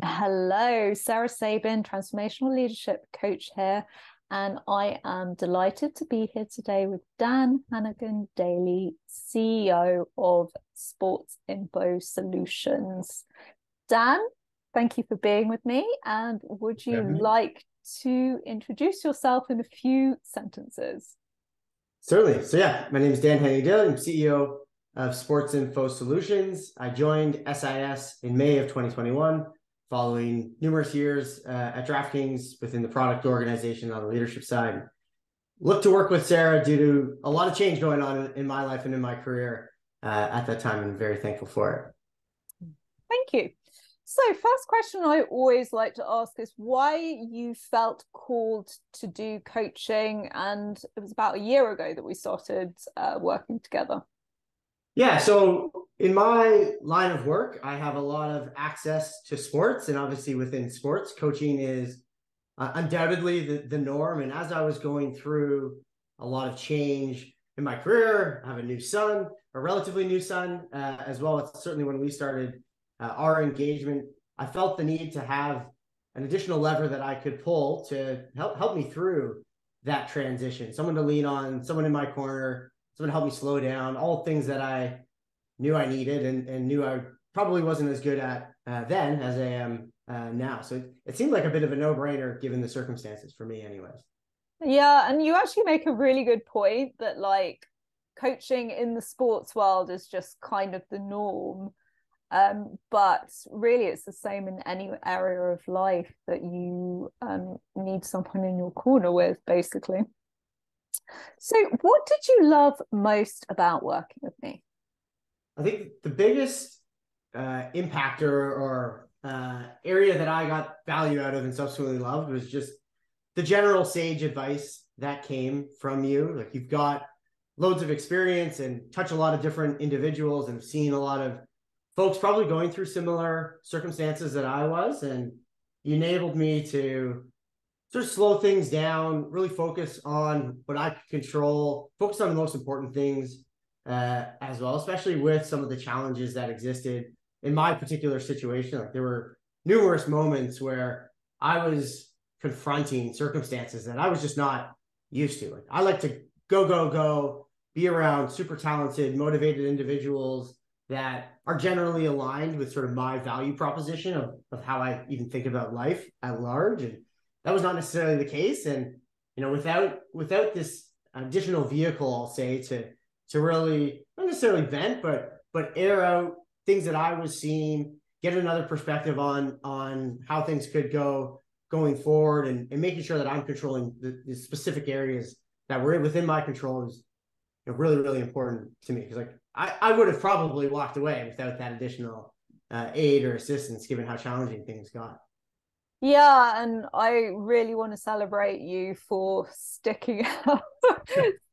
Hello, Sarah Sabin, transformational leadership coach here, and I am delighted to be here today with Dan Hannigan-Daly, CEO of Sports Info Solutions. Dan, thank you for being with me, and would you like to introduce yourself in a few sentences? Certainly. So yeah, my name is Dan Hannigan-Daly. I'm CEO of Sports Info Solutions. I joined SIS in May of 2021, following numerous years at DraftKings within the product organization on the leadership side. Look to work with Sarah due to a lot of change going on in my life and in my career at that time. I'm very thankful for it. Thank you. So first question I always like to ask is why you felt called to do coaching, and it was about a year ago that we started working together. Yeah, so in my line of work, I have a lot of access to sports, and obviously within sports, coaching is undoubtedly the norm. And as I was going through a lot of change in my career, I have a new son, a relatively new son, as well as certainly when we started our engagement, I felt the need to have an additional lever that I could pull to help me through that transition. Someone to lean on, someone in my corner, someone to help me slow down, all things that I knew I needed and knew I probably wasn't as good at then as I am now. So it seemed like a bit of a no-brainer given the circumstances for me anyways. Yeah, and you actually make a really good point that like coaching in the sports world is just kind of the norm. But really it's the same in any area of life that you need someone in your corner with, basically. So what did you love most about working with me? I think the biggest impact or area that I got value out of and subsequently loved was just the general sage advice that came from you. Like, you've got loads of experience and touch a lot of different individuals and seen a lot of folks probably going through similar circumstances that I was, and you enabled me to sort of slow things down, really focus on what I could control, focus on the most important things as well, especially with some of the challenges that existed in my particular situation. Like, there were numerous moments where I was confronting circumstances that I was just not used to. Like, I like to go, be around super talented, motivated individuals that are generally aligned with sort of my value proposition of how I even think about life at large. And that was not necessarily the case. And, you know, without this additional vehicle, I'll say, to really not necessarily vent, but air out things that I was seeing, get another perspective on how things could go going forward, and making sure that I'm controlling the specific areas that were within my control is, you know, really, really important to me. Because like I would have probably walked away without that additional aid or assistance, given how challenging things got. Yeah, and I really want to celebrate you for sticking out,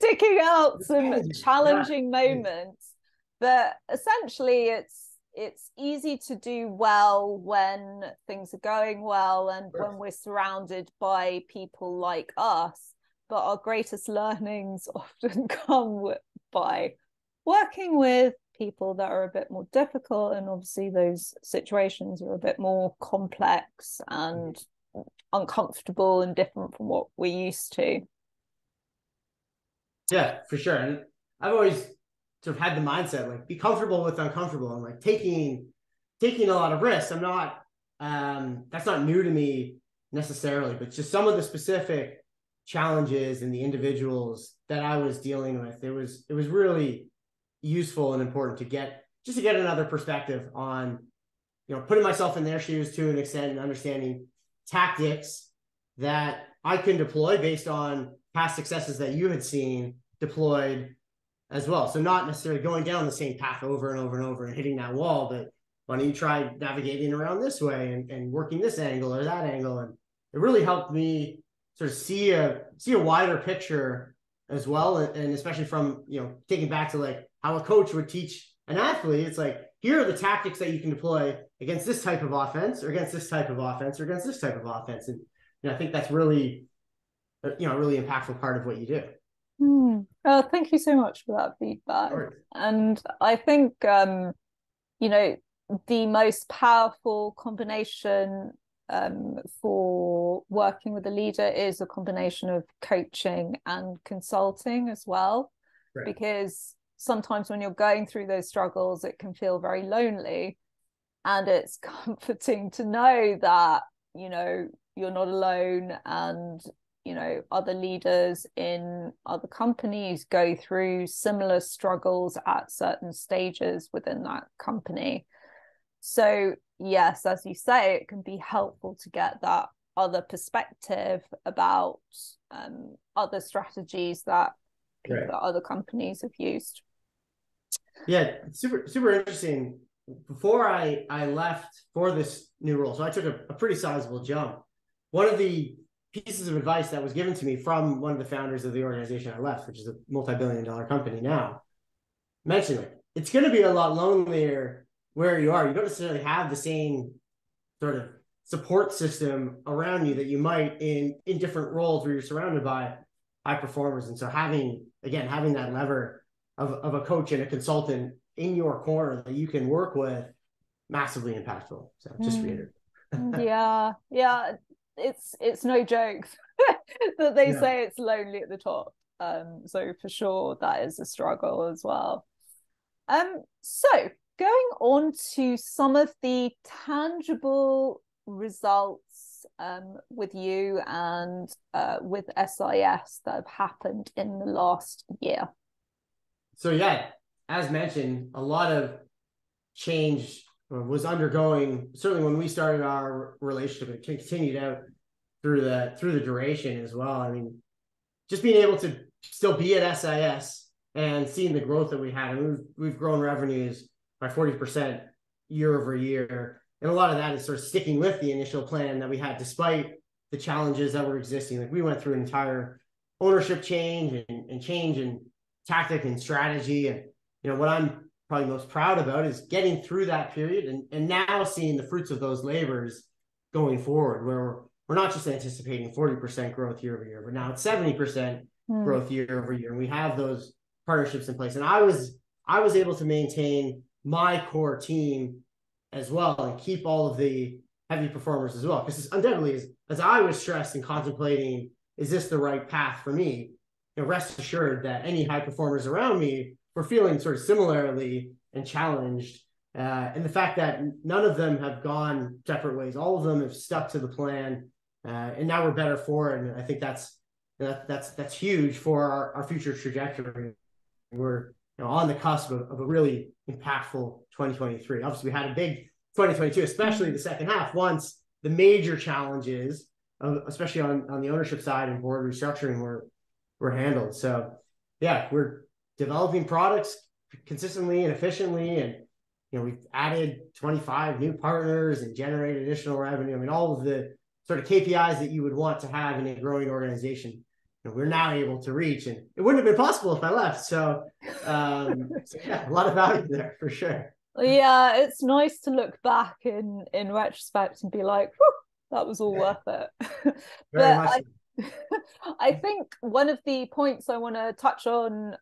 sticking out some challenging moments. But essentially, it's easy to do well when things are going well and when we're surrounded by people like us. But our greatest learnings often come by working with people that are a bit more difficult, and obviously those situations are a bit more complex and uncomfortable and different from what we're used to. Yeah, for sure. And I've always sort of had the mindset, like, be comfortable with uncomfortable, and like taking a lot of risks. I'm not that's not new to me necessarily, but just some of the specific challenges and the individuals that I was dealing with, it was really useful and important to get another perspective on, you know, putting myself in their shoes to an extent and understanding tactics that I can deploy based on past successes that you had seen deployed as well. So not necessarily going down the same path over and over and over and hitting that wall, but why don't you try navigating around this way and working this angle or that angle? And it really helped me sort of see a wider picture as well. And especially from, you know, taking back to like how a coach would teach an athlete, it's like, here are the tactics that you can deploy against this type of offense or against this type of offense or against this type of offense. And, you know, I think that's really, you know, a really impactful part of what you do. Thank you so much for that feedback. And I think, you know, the most powerful combination for working with a leader is a combination of coaching and consulting as well. Right. Because sometimes when you're going through those struggles, it can feel very lonely. And it's comforting to know that, you know, you're not alone, and, you know, other leaders in other companies go through similar struggles at certain stages within that company. So yes, as you say, it can be helpful to get that other perspective about other strategies that people at other companies have used. Yeah, super interesting. Before I left for this new role, so I took a pretty sizable jump. One of the pieces of advice that was given to me from one of the founders of the organization I left, which is a multi-billion-dollar company now, mentioned it. It's going to be a lot lonelier where you are. You don't necessarily have the same sort of support system around you that you might in different roles where you're surrounded by high performers. And so having that lever of a coach and a consultant in your corner that you can work with, massively impactful. So just reiterate. Yeah. It's no joke that they say it's lonely at the top. So for sure that is a struggle as well. So going on to some of the tangible results with you and with SIS that have happened in the last year. So yeah, as mentioned, a lot of change was undergoing, certainly when we started our relationship. It continued out through the duration as well. I mean, just being able to still be at SIS and seeing the growth that we had. And we've grown revenues by 40% year over year. And a lot of that is sort of sticking with the initial plan that we had, despite the challenges that were existing. Like, we went through an entire ownership change and change in tactic and strategy. And, you know, what I'm probably most proud about is getting through that period and now seeing the fruits of those labors going forward, where we're not just anticipating 40% growth year over year, but now it's 70% growth year over year. And we have those partnerships in place. And I was able to maintain my core team as well and keep all of the heavy performers as well. Because undoubtedly, as I was stressed and contemplating, is this the right path for me? You know, rest assured that any high performers around me were feeling sort of similarly and challenged. And the fact that none of them have gone separate ways, all of them have stuck to the plan, and now we're better for it. And I think that's huge for our future trajectory. We're on the cusp of a really impactful 2023. Obviously, we had a big 2022, especially the second half, once the major challenges, especially on the ownership side and board restructuring, were handled. So yeah, we're developing products consistently and efficiently, and we've added 25 new partners and generated additional revenue. I mean, all of the sort of KPIs that you would want to have in a growing organization, we're now able to reach, and it wouldn't have been possible if I left. So yeah, a lot of value there for sure. Yeah, it's nice to look back in retrospect and be like, that was all worth it. Very much. I think one of the points I want to touch on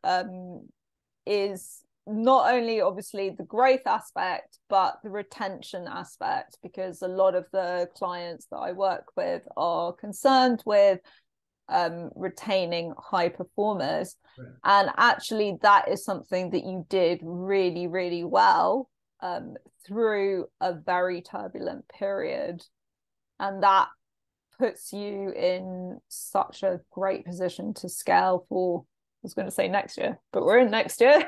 is not only obviously the growth aspect, but the retention aspect, because a lot of the clients that I work with are concerned with retaining high performers. Right. And actually that is something that you did really, really well through a very turbulent period. And that puts you in such a great position to scale for, I was going to say next year, but we're in next year,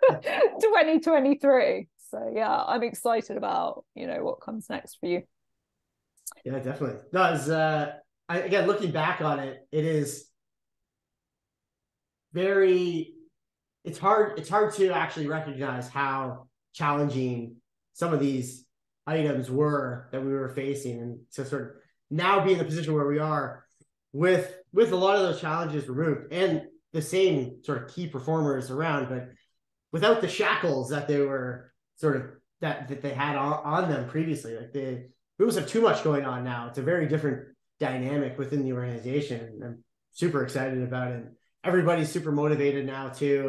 2023. So yeah, I'm excited about, what comes next for you. Yeah, definitely. No, again, looking back on it, it's hard to actually recognize how challenging some of these items were that we were facing. And to sort of now be in the position where we are with a lot of those challenges removed and the same sort of key performers around, but without the shackles that they were sort of that they had on them previously. Like, we almost have too much going on now. It's a very different dynamic within the organization. I'm super excited about it. Everybody's super motivated now too,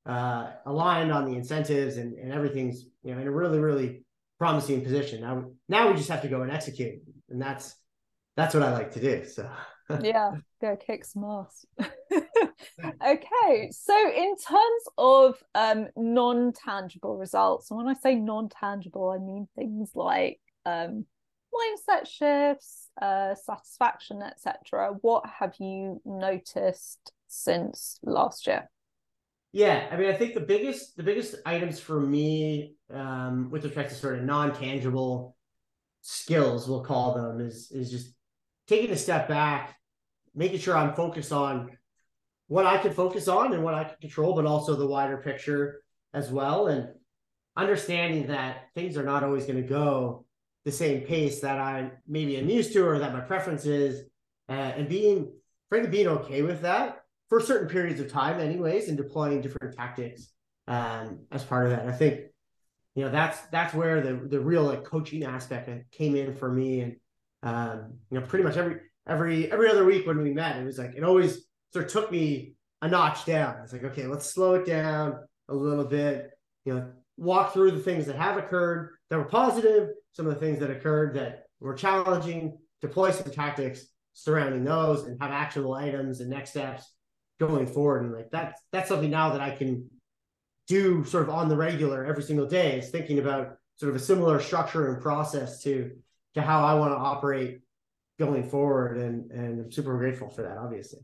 and aligned on the incentives, and everything's in a really, really promising position. Now we just have to go and execute, and that's what I like to do. So yeah, go kick some ass. Okay, so in terms of non-tangible results, and when I say non-tangible, I mean things like mindset shifts, satisfaction, etc. What have you noticed since last year? Yeah, I mean, I think the biggest items for me, with respect to sort of non-tangible skills, we'll call them, is just taking a step back, making sure I'm focused on what I can focus on and what I can control, but also the wider picture as well, and understanding that things are not always going to go the same pace that I maybe am used to or that my preference is, and being okay with that for certain periods of time anyways, and deploying different tactics as part of that. And I think, that's where the real like coaching aspect came in for me. And pretty much every other week when we met, it was like, it always sort of took me a notch down. It's like, okay, let's slow it down a little bit, walk through the things that have occurred that were positive, some of the things that occurred that were challenging, deploy some tactics surrounding those, and have actionable items and next steps going forward. And like that's something now that I can do sort of on the regular every single day, is thinking about sort of a similar structure and process to how I want to operate going forward. And I'm super grateful for that, obviously.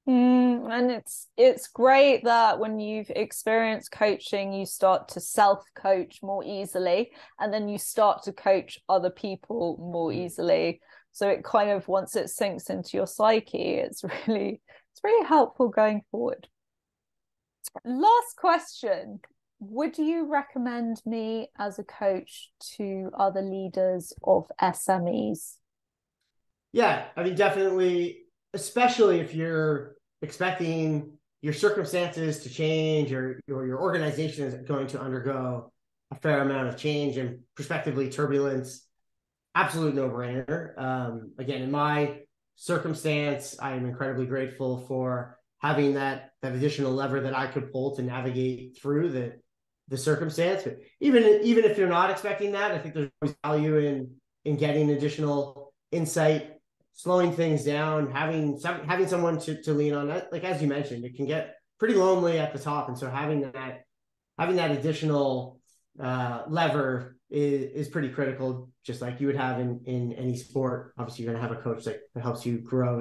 And it's great that when you've experienced coaching, you start to self-coach more easily, and then you start to coach other people more easily. So it kind of, once it sinks into your psyche, it's really helpful going forward. Last question. Would you recommend me as a coach to other leaders of SMEs? Yeah, I mean, definitely, especially if you're expecting your circumstances to change, or your organization is going to undergo a fair amount of change and prospectively turbulence. Absolute no-brainer. Again, in my circumstance, I am incredibly grateful for having that additional lever that I could pull to navigate through the circumstance. But even if you're not expecting that, I think there's always value in getting additional insight, slowing things down, having someone to lean on. That, like as you mentioned, it can get pretty lonely at the top, and so having that additional lever is pretty critical, just like you would have in any sport. Obviously, you're going to have a coach that helps you grow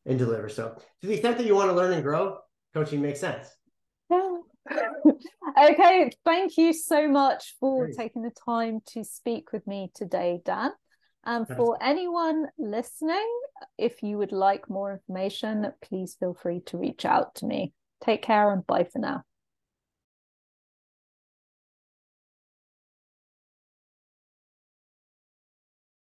and deliver. So to the extent that you want to learn and grow, coaching makes sense. Yeah. Okay, thank you so much for taking the time to speak with me today, Dan. And for anyone listening, if you would like more information, please feel free to reach out to me. Take care and bye for now.